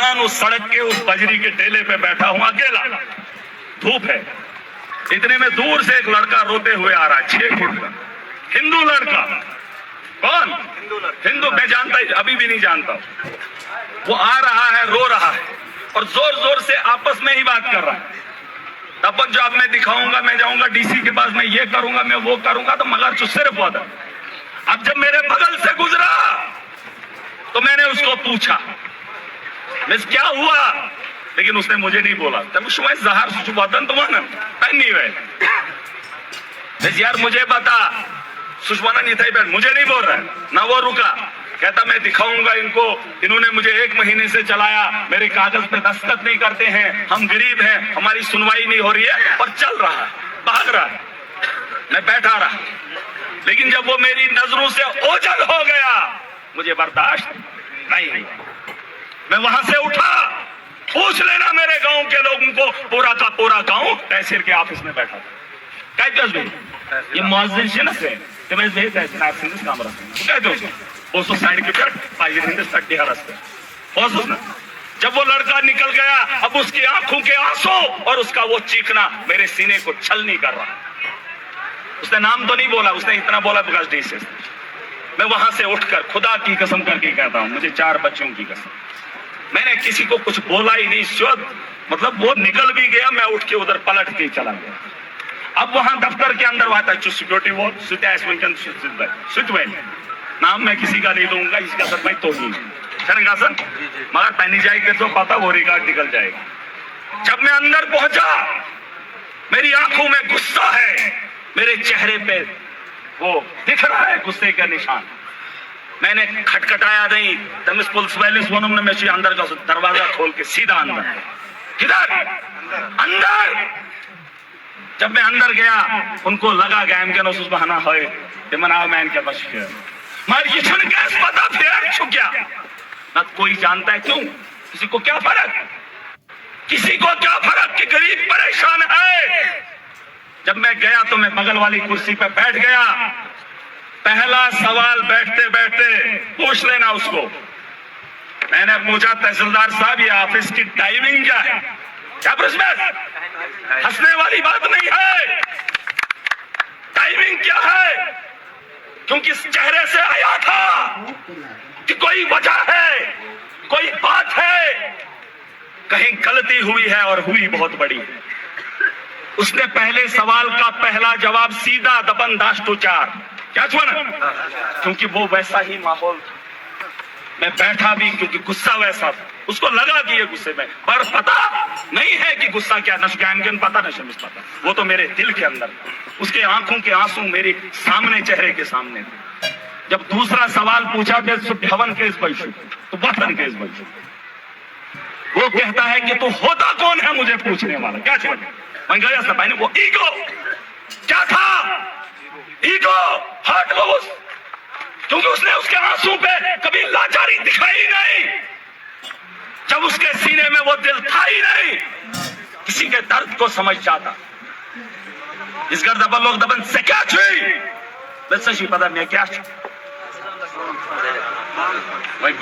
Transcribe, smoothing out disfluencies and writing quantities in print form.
इंसान उस सड़क के उस बजरी के टेले पे बैठा हूं अकेला, धूप है, इतने में दूर से एक लड़का रोते हुए आ रहा है, 6 फुट का हिंदू लड़का। कौन? हिंदू। मैं जानता ही अभी भी नहीं जानता हूं। वो आ रहा है, रो रहा है और जोर जोर से आपस में ही बात कर रहा है। तब जो अब मैं दिखाऊंगा, मैं जाऊंगा डीसी के पास, मैं ये करूंगा, मैं वो करूंगा, तो मगर जो सिर्फ होता। अब जब मेरे बगल से गुजरा तो मैंने उसको पूछा मिस क्या हुआ, लेकिन उसने मुझे नहीं बोला। तब शुमाय जहर सुचुबातन तुम्हारा नहीं हुए मिस यार मुझे बता, सुषमाना नहीं था, मुझे नहीं बोल रहा है ना। वो रुका, कहता मैं दिखाऊंगा इनको, इन्होंने मुझे 1 महीने से चलाया, मेरे कागज पे दस्तखत नहीं करते हैं, हम गरीब हैं, हमारी सुनवाई नहीं हो रही है, और चल रहा है, भाग रहा है। मैं बैठा रहा, लेकिन जब वो मेरी नजरों से ओझल हो गया, मुझे बर्दाश्त नहीं। मैं वहां से उठा, पूछ लेना मेरे गांव के लोगों को, पूरा का पूरा गांव तहसील के ऑफिस में बैठा था। ये मुअज्जिन से ना से मैं कामरा वो साइड के जब वो लड़का निकल गया, अब उसकी आंखों के आंसू और उसका वो चीखना मेरे सीने को छल नहीं कर रहा। उसने नाम तो नहीं बोला, उसने इतना बोला बिकॉज दिस इज। मैं वहां से उठकर खुदा की कसम करके कहता हूं, मुझे 4 बच्चों की कसम, मैंने किसी को कुछ बोला ही नहीं। शुद्ध मतलब वो निकल भी गया, मैं उठ के उधर पलट के चला गया। अब वहां दफ्तर के अंदर वहां था सिक्योरिटी वो नाम मैं किसी का नहीं दूंगा, इसका सर मैं तो ही मगर पहनी जाएगी तो पता वो रिकॉर्ड निकल जाएगा। जब मैं अंदर पहुंचा, मेरी आंखों में गुस्सा है, मेरे चेहरे पे वो दिख रहा है गुस्से का निशान। मैंने खटखटाया नहीं, तमिस पुलिस वाले सोनम ने मैं अंदर का दरवाजा खोल के सीधा अंदर, किधर अंदर। जब मैं अंदर गया, उनको लगा गया इनके बहाना है मना मैं इनके बस पता फिर क्या ना कोई जानता है क्यों, किसी को क्या फर्क, किसी को क्या फर्क कि गरीब परेशान है। जब मैं गया तो मैं बगल वाली कुर्सी पे बैठ गया। पहला सवाल बैठते बैठते पूछ लेना उसको। मैंने पूछा तहसीलदार साहब ये ऑफिस की टाइमिंग क्या है? क्या प्रश्न? हंसने वाली बात नहीं है, टाइमिंग क्या है? क्योंकि इस चेहरे से आया था कि कोई वजह है, कोई बात है, कहीं गलती हुई है और हुई बहुत बड़ी। उसने पहले सवाल का पहला जवाब सीधा दबन दाश्तुचार क्या छुआ, क्योंकि वो वैसा ही माहौल था। मैं बैठा भी क्योंकि गुस्सा वैसा था। उसको लगा कि ये गुस्से में, पर पता नहीं है कि गुस्सा क्या, नशगैन पता नशमिस पता, वो तो मेरे दिल के अंदर था। उसके आंखों के आंसू मेरे सामने, चेहरे के सामने थे। जब दूसरा सवाल पूछा भवन केस बैशु तो वतन केस बैशु, वो कहता है कि तू होता कौन है मुझे पूछने वाला, क्या चाहिए? मैं गया था भाई, वो ईगो क्या था, ईगो हर्ट लॉस, क्योंकि उसने उसके आंसू पे कभी लाचारी दिखाई नहीं, जब उसके सीने में वो दिल था ही नहीं, किसी के दर्द को समझ जाता। इस घर दबल लोग दबन से क्या छुई बस पता मैं क्या भाई